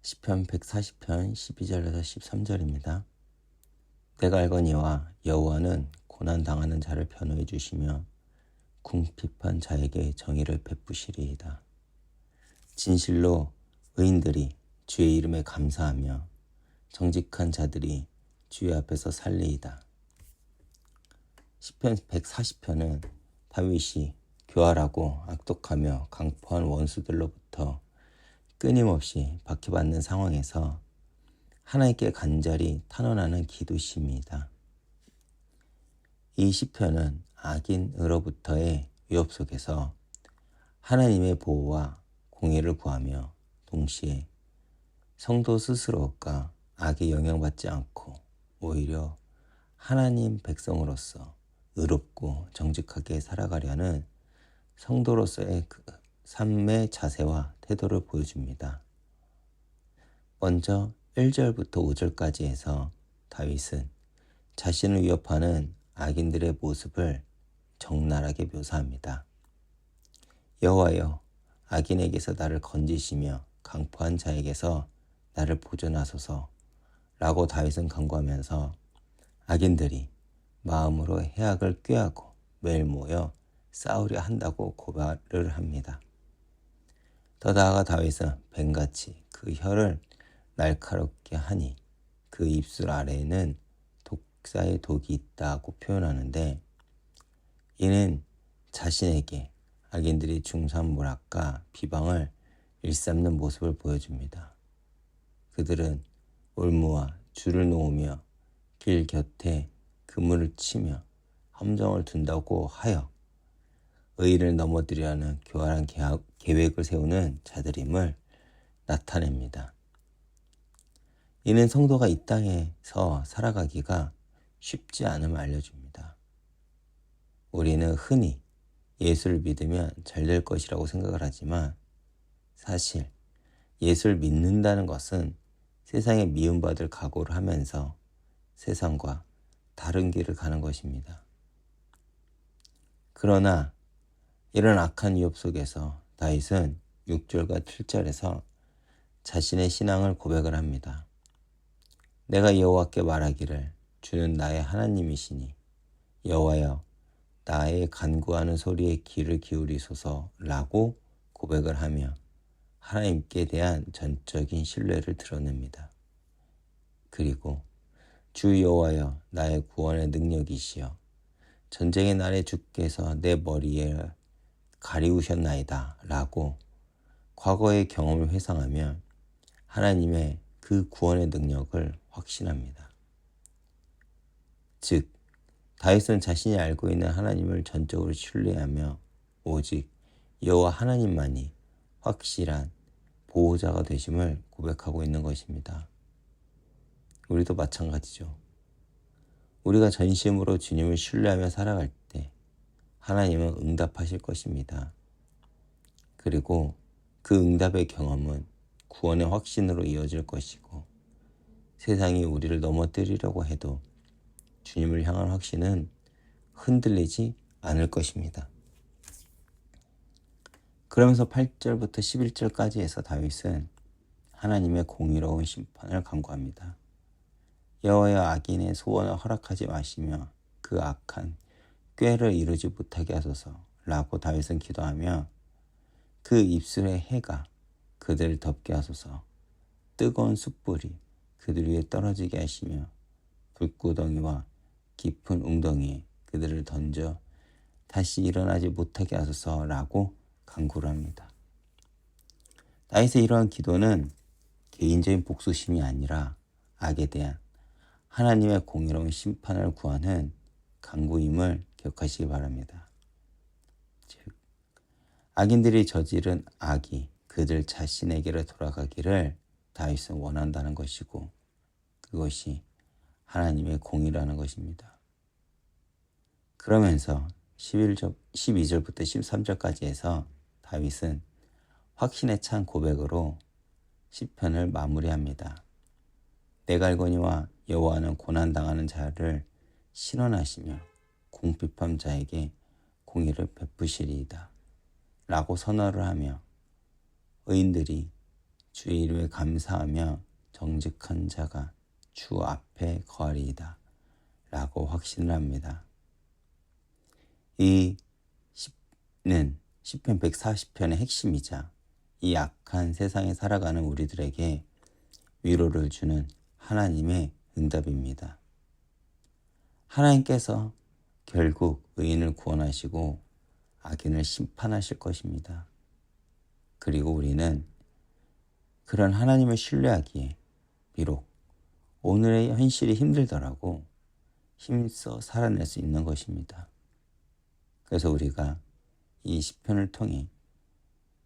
시편 140편 12절에서 13절입니다. 내가 알거니와 여호와는 고난당하는 자를 변호해 주시며 궁핍한 자에게 정의를 베푸시리이다. 진실로 의인들이 주의 이름에 감사하며 정직한 자들이 주의 앞에서 살리이다. 시편 140편은 다윗이 교활하고 악독하며 강포한 원수들로부터 끊임없이 박해받는 상황에서 하나님께 간절히 탄원하는 기도시입니다. 이 시편은 악인으로부터의 위협 속에서 하나님의 보호와 공의를 구하며 동시에 성도 스스로가 악에 영향받지 않고 오히려 하나님 백성으로서 의롭고 정직하게 살아가려는 성도로서의 그 삶의 자세와 태도를 보여줍니다. 먼저 1절부터 5절까지 해서 다윗은 자신을 위협하는 악인들의 모습을 적나라하게 묘사합니다. 여호와여, 악인에게서 나를 건지시며 강포한 자에게서 나를 보존하소서 라고 다윗은 간구하면서 악인들이 마음으로 해악을 꾀하고 매일 모여 싸우려 한다고 고발을 합니다. 더 나아가 다윗은 뱀같이 그 혀를 날카롭게 하니 그 입술 아래에는 독사의 독이 있다고 표현하는데, 이는 자신에게 악인들이 중산모략과 비방을 일삼는 모습을 보여줍니다. 그들은 올무와 줄을 놓으며 길 곁에 그물을 치며 함정을 둔다고 하여 의를 넘어뜨리려는 교활한 계획을 세우는 자들임을 나타냅니다. 이는 성도가 이 땅에서 살아가기가 쉽지 않음을 알려줍니다. 우리는 흔히 예수를 믿으면 잘 될 것이라고 생각을 하지만 사실 예수를 믿는다는 것은 세상에 미움받을 각오를 하면서 세상과 다른 길을 가는 것입니다. 그러나 이런 악한 위협 속에서 다윗은 6절과 7절에서 자신의 신앙을 고백을 합니다. 내가 여호와께 말하기를 주는 나의 하나님이시니 여호와여, 나의 간구하는 소리에 귀를 기울이소서라고 고백을 하며 하나님께 대한 전적인 신뢰를 드러냅니다. 그리고 주 여호와여, 나의 구원의 능력이시여, 전쟁의 날에 주께서 내 머리에 가리우셨나이다 라고 과거의 경험을 회상하며 하나님의 그 구원의 능력을 확신합니다. 즉, 다윗은 자신이 알고 있는 하나님을 전적으로 신뢰하며 오직 여호와 하나님만이 확실한 보호자가 되심을 고백하고 있는 것입니다. 우리도 마찬가지죠. 우리가 전심으로 주님을 신뢰하며 살아갈 때 하나님은 응답하실 것입니다. 그리고 그 응답의 경험은 구원의 확신으로 이어질 것이고, 세상이 우리를 넘어뜨리려고 해도 주님을 향한 확신은 흔들리지 않을 것입니다. 그러면서 8절부터 11절까지 해서 다윗은 하나님의 공의로운 심판을 간구합니다. 여호와여, 악인의 소원을 허락하지 마시며 그 악한 꾀를 이루지 못하게 하소서 라고 다윗은 기도하며 그 입술의 해가 그들을 덮게 하소서, 뜨거운 숯불이 그들 위에 떨어지게 하시며 불구덩이와 깊은 웅덩이에 그들을 던져 다시 일어나지 못하게 하소서라고 간구를 합니다. 다윗의 이러한 기도는 개인적인 복수심이 아니라 악에 대한 하나님의 공의로운 심판을 구하는 간구임을 기억하시기 바랍니다. 즉, 악인들이 저지른 악이 그들 자신에게로 돌아가기를 다윗은 원한다는 것이고, 그것이 하나님의 공의라는 것입니다. 그러면서 12절부터 13절까지 해서 다윗은 확신에 찬 고백으로 시편을 마무리합니다. 내가 알거니와 여호와는 고난당하는 자를 신원하시며 궁핍한 자에게 공의를 베푸시리이다 라고 선언을 하며 의인들이 주의 이름에 감사하며 정직한 자가 주 앞에 거하리이다 라고 확신을 합니다. 이 시는 시편 140편의 핵심이자 이 악한 세상에 살아가는 우리들에게 위로를 주는 하나님의 응답입니다. 하나님께서 결국 의인을 구원하시고 악인을 심판하실 것입니다. 그리고 우리는 그런 하나님을 신뢰하기에 비록 오늘의 현실이 힘들더라도 힘써 살아낼 수 있는 것입니다. 그래서 우리가 이 시편을 통해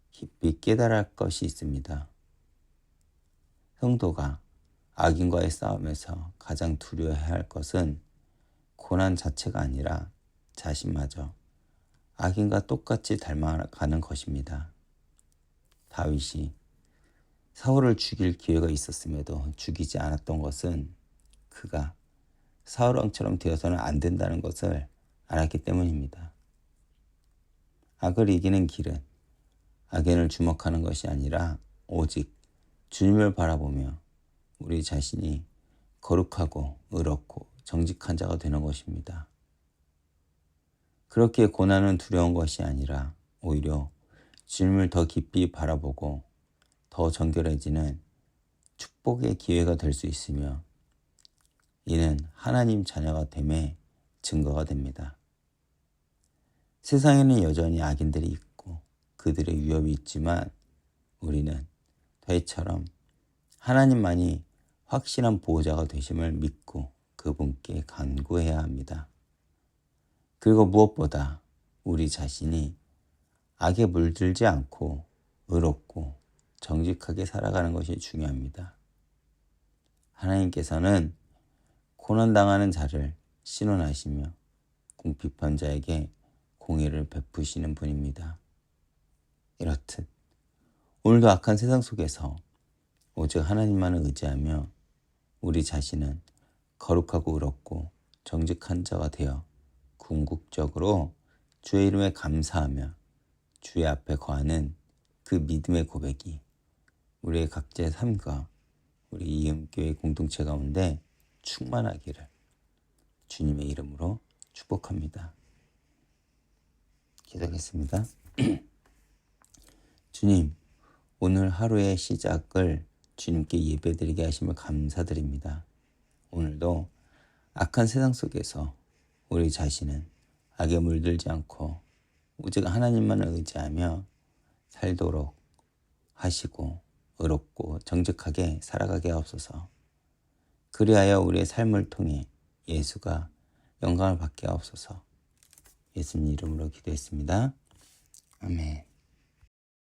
깊이 깨달을 할 것이 있습니다. 성도가 악인과의 싸움에서 가장 두려워해야 할 것은 고난 자체가 아니라 자신마저 악인과 똑같이 닮아가는 것입니다. 다윗이 사울을 죽일 기회가 있었음에도 죽이지 않았던 것은 그가 사울 왕처럼 되어서는 안 된다는 것을 알았기 때문입니다. 악을 이기는 길은 악인을 주목하는 것이 아니라 오직 주님을 바라보며 우리 자신이 거룩하고 의롭고 정직한 자가 되는 것입니다. 그렇게 고난은 두려운 것이 아니라 오히려 주님을 더 깊이 바라보고 더 정결해지는 축복의 기회가 될 수 있으며 이는 하나님 자녀가 됨의 증거가 됩니다. 세상에는 여전히 악인들이 있고 그들의 위협이 있지만 우리는 다윗처럼 하나님만이 확실한 보호자가 되심을 믿고 그분께 간구해야 합니다. 그리고 무엇보다 우리 자신이 악에 물들지 않고 의롭고 정직하게 살아가는 것이 중요합니다. 하나님께서는 고난당하는 자를 신원하시며 궁핍한 자에게 공의를 베푸시는 분입니다. 이렇듯 오늘도 악한 세상 속에서 오직 하나님만을 의지하며 우리 자신은 거룩하고 의롭고 정직한 자가 되어 궁극적으로 주의 이름에 감사하며 주의 앞에 거하는 그 믿음의 고백이 우리의 각자의 삶과 우리 이음교회 공동체 가운데 충만하기를 주님의 이름으로 축복합니다. 기도하겠습니다. 주님, 오늘 하루의 시작을 주님께 예배드리게 하심을 감사드립니다. 오늘도 악한 세상 속에서 우리 자신은 악에 물들지 않고 오직 하나님만을 의지하며 살도록 하시고 의롭고 정직하게 살아가게 하옵소서. 그리하여 우리의 삶을 통해 예수가 영광을 받게 하옵소서. 예수님 이름으로 기도했습니다. 아멘.